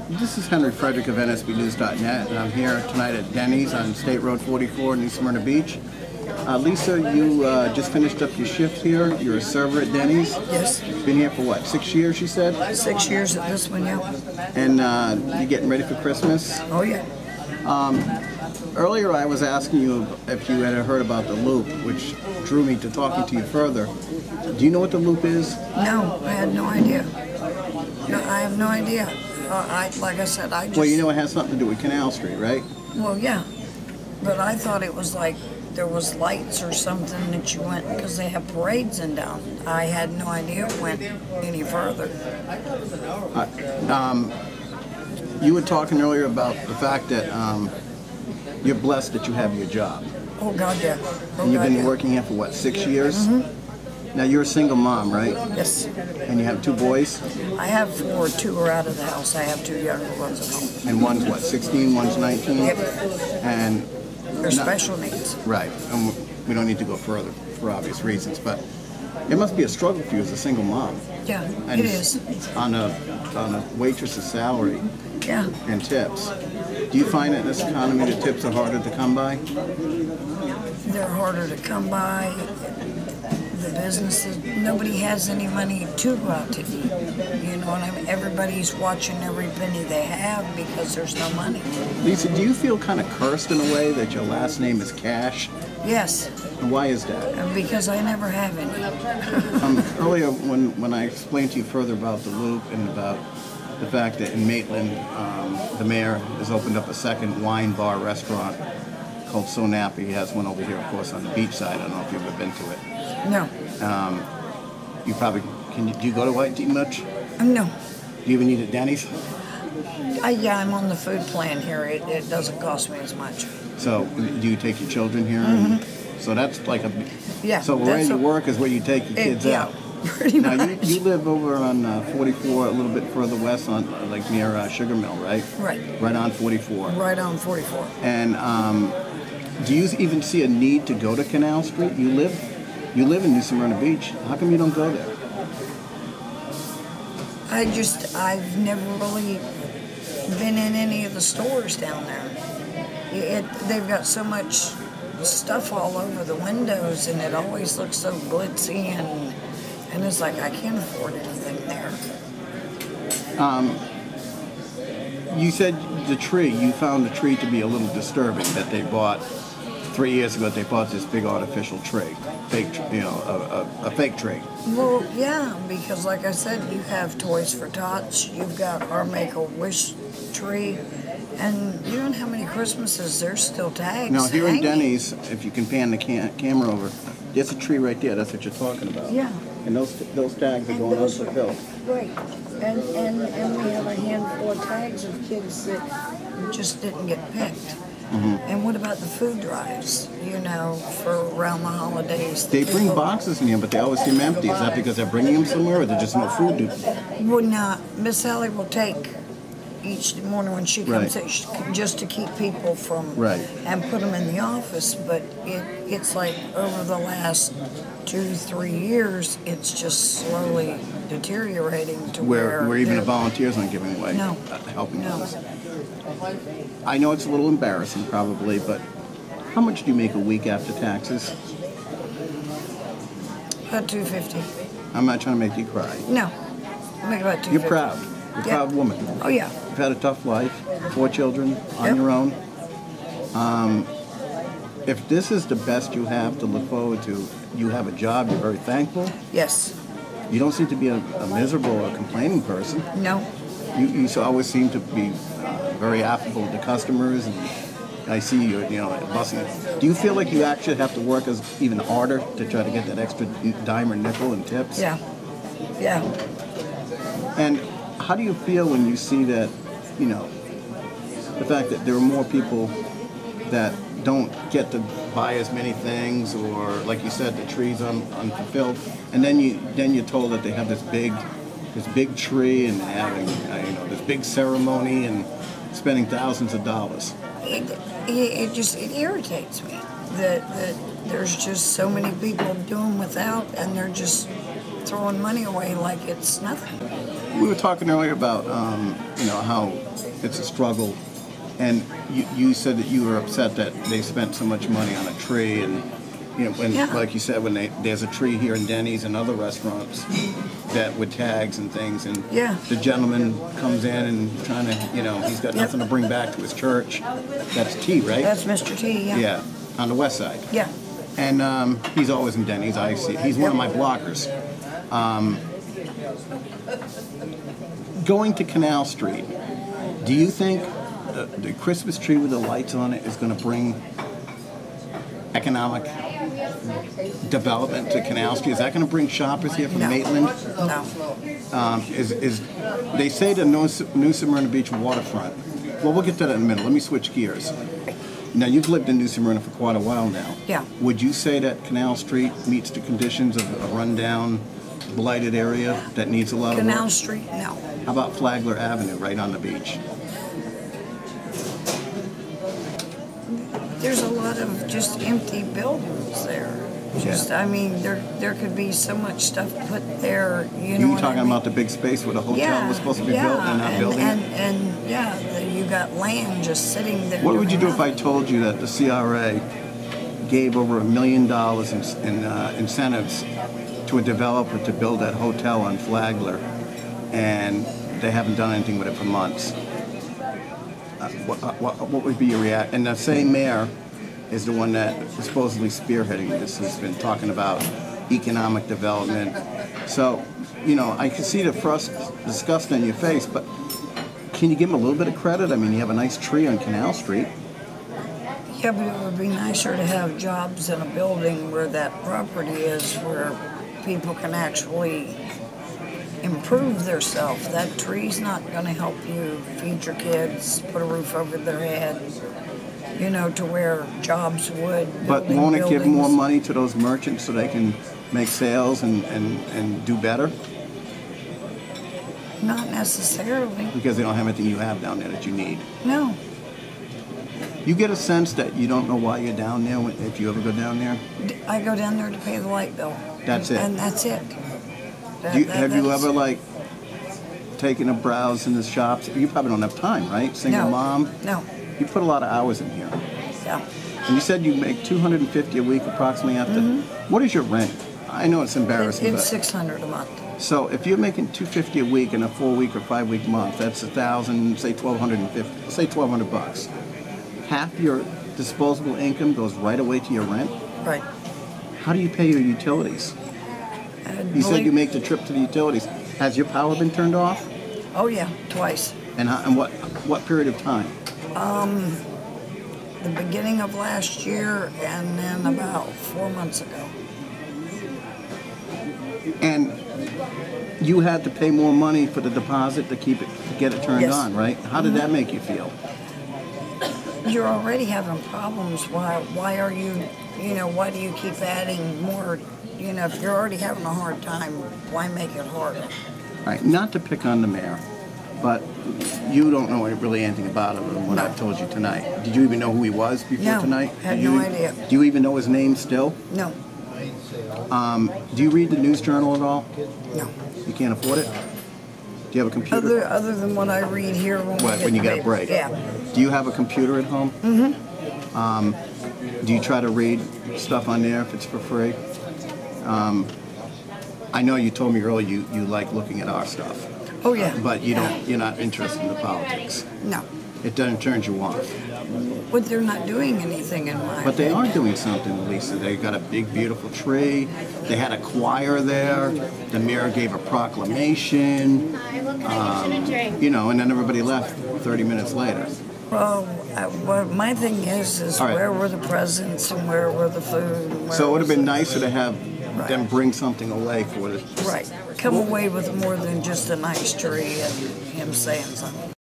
This is Henry Frederick of NSBnews.net, and I'm here tonight at Denny's on State Road 44 in New Smyrna Beach. Lisa, you just finished up your shift here. You're a server at Denny's. Yes. Been here for what, 6 years, you said? 6 years at this one, yeah. And you getting ready for Christmas? Oh, yeah. Earlier I was asking you if you had heard about the Loop, which drew me to talking to you further. Do you know what the Loop is? No, I had no idea. No, I have no idea. Like I said, I just... Well, you know it has something to do with Canal Street, right? Well, yeah. But I thought it was like there was lights or something that you went, because they have parades in down. I had no idea it went any further. You were talking earlier about the fact that you're blessed that you have your job. Oh, God, yeah. Oh, And you've God, been yeah. working here for what, 6 years? Mm-hmm. Now you're a single mom, right? Yes. And you have 2 boys? I have 4. 2 are out of the house. I have 2 younger ones at home. And one's what, 16, one's 19? Yep. And They're special needs. right. And we don't need to go further for obvious reasons, but it must be a struggle for you as a single mom. Yeah, And it is. On a waitress's salary Yeah. and tips. Do you find that in this economy the tips are harder to come by? They're harder to come by. The businesses, nobody has any money to go out to eat. You know what I mean? Everybody's watching every penny they have because there's no money. Lisa, do you feel kind of cursed in a way that your last name is Cash? Yes. And why is that? Because I never have any. Earlier, when I explained to you further about the Loop and about the fact that in Maitland, the mayor has opened up a second wine bar restaurant called So Nappy. He has one over here, of course, on the beach side. I don't know if you've ever been to it. No. You probably, do you go to White much? No. Do you even eat at Denny's? Yeah, I'm on the food plan here. It doesn't cost me as much. So, do you take your children here? Mm-hmm. So that's like a... Yeah. So where you work is where you take your kids out. Pretty much. Now, you live over on 44, a little bit further west, on like near Sugar Mill, right? Right. Right on 44. Right on 44. And do you even see a need to go to Canal Street? You live in New Smyrna Beach. How come you don't go there? I've never really been in any of the stores down there. They've got so much stuff all over the windows, and it always looks so glitzy, and it's like I can't afford anything there. You said the tree. You found the tree to be a little disturbing. That they bought 3 years ago. They bought this big artificial tree, fake, a fake tree. Well, yeah, because like I said, you have Toys for Tots. You've got our Make-A-Wish tree. And you don't know how many Christmases there's still tags. Now, here hanging. in Denny's, if you can pan the camera over, there's a tree right there. That's what you're talking about. Yeah. And those tags are going unfulfilled. Right. And we have a handful of tags of kids that just didn't get picked. Mm-hmm. And what about the food drives, for around the holidays? They bring boxes in here, but they always seem empty. Is that because they're bringing them somewhere, or there's just no food? Well, no. Miss Sally will take each morning when she comes in, just to keep people from and put them in the office, but it's like over the last 2-3 years it's just slowly deteriorating to where even the volunteers aren't giving away helping us. I know it's a little embarrassing probably, but how much do you make a week after taxes? About $250. I'm not trying to make you cry. No, I make about $250. You're proud. You're a proud woman. Oh, yeah. You've had a tough life, 4 children on your own. If this is the best you have to look forward to, you have a job, you're very thankful. Yes. You don't seem to be a miserable or complaining person. No. You always seem to be very affable with the customers, and I see you, busting it. Do you feel like you actually have to work even harder to try to get that extra dime or nickel in tips? Yeah. Yeah. And how do you feel when you see that, the fact that there are more people that don't get to buy as many things, or like you said, the tree's unfulfilled, and then you're told that they have this big tree and having this big ceremony and spending thousands of dollars. It irritates me that there's just so many people doing without, and they're just throwing money away like it's nothing. We were talking earlier about, you know, how it's a struggle, and you said that you were upset that they spent so much money on a tree, and you know, when, like you said, when there's a tree here in Denny's and other restaurants that with tags and things, and the gentleman comes in and trying to, you know, he's got nothing to bring back to his church. That's T, right? That's Mr. T, yeah. Yeah, on the west side. Yeah. And he's always in Denny's. I see. He's one of my blockers. Going to Canal Street, do you think the Christmas tree with the lights on it is going to bring economic development to Canal Street? Is that going to bring shoppers here from Maitland? No. They say the New Smyrna Beach waterfront. Well, we'll get to that in a minute. Let me switch gears. Now, you've lived in New Smyrna for quite a while now. Yeah. Would you say that Canal Street meets the conditions of a rundown, blighted area that needs a lot of work? Canal Street, no. How about Flagler Avenue, right on the beach? There's a lot of just empty buildings there. Just, I mean, there could be so much stuff put there. You know, you talking about the big space where the hotel was supposed to be built and not building it? And yeah, you got land just sitting there. What would you do if I told you that the CRA gave over $1 million in incentives to a developer to build that hotel on Flagler, and they haven't done anything with it for months? What would be your reaction? And the same mayor is the one that is supposedly spearheading this. He's been talking about economic development. So, you know, I can see the disgust on your face, but can you give him a little bit of credit? I mean, you have a nice tree on Canal Street. Yeah, but it would be nicer to have jobs in a building where that property is, where people can actually improve themselves. That tree's not going to help you feed your kids, put a roof over their head, you know, to where jobs would. But won't it give more money to those merchants so they can make sales and do better? Not necessarily. Because they don't have anything you have down there that you need. No. You get a sense that you don't know why you're down there if you ever go down there? I go down there to pay the light bill. That's it? And that's it. Have you ever, like, taken a browse in the shops? You probably don't have time, right? Single mom? No. You put a lot of hours in here. Yeah. And you said you make $250 a week approximately after. What is your rent? I know it's embarrassing. It's $600 a month. So if you're making $250 a week in a 4-week or 5-week month, that's $1,000, say $1,250, say $1,200. Half your disposable income goes right away to your rent. Right. How do you pay your utilities? You said you make the trip to the utilities. Has your power been turned off? Oh yeah, twice. And what period of time? The beginning of last year, and then about 4 months ago. And you had to pay more money for the deposit to get it turned on, right? How did that make you feel? You're already having problems. Why are you, why do you keep adding more? You know, if you're already having a hard time, why make it harder? All right, not to pick on the mayor, but you don't know really anything about him than what I've told you tonight. Did you even know who he was before tonight? No, had no idea. Do you even know his name still? No. Do you read the News Journal at all? No. You can't afford it? Do you have a computer? Other than what I read here when you get a break? Yeah. Do you have a computer at home? Do you try to read stuff on there if it's for free? I know you told me earlier you like looking at our stuff. Oh yeah. But you're not interested in the politics. No. It doesn't turn you off. But they're not doing anything in my But they are doing something, Lisa. They got a big, beautiful tree. They had a choir there. The mayor gave a proclamation. And then everybody left 30 minutes later. Well, my thing is where were the presents and where were the food? So it would have been nicer to have them bring something away for it. Right. Come away with more than just a nice tree and him saying something.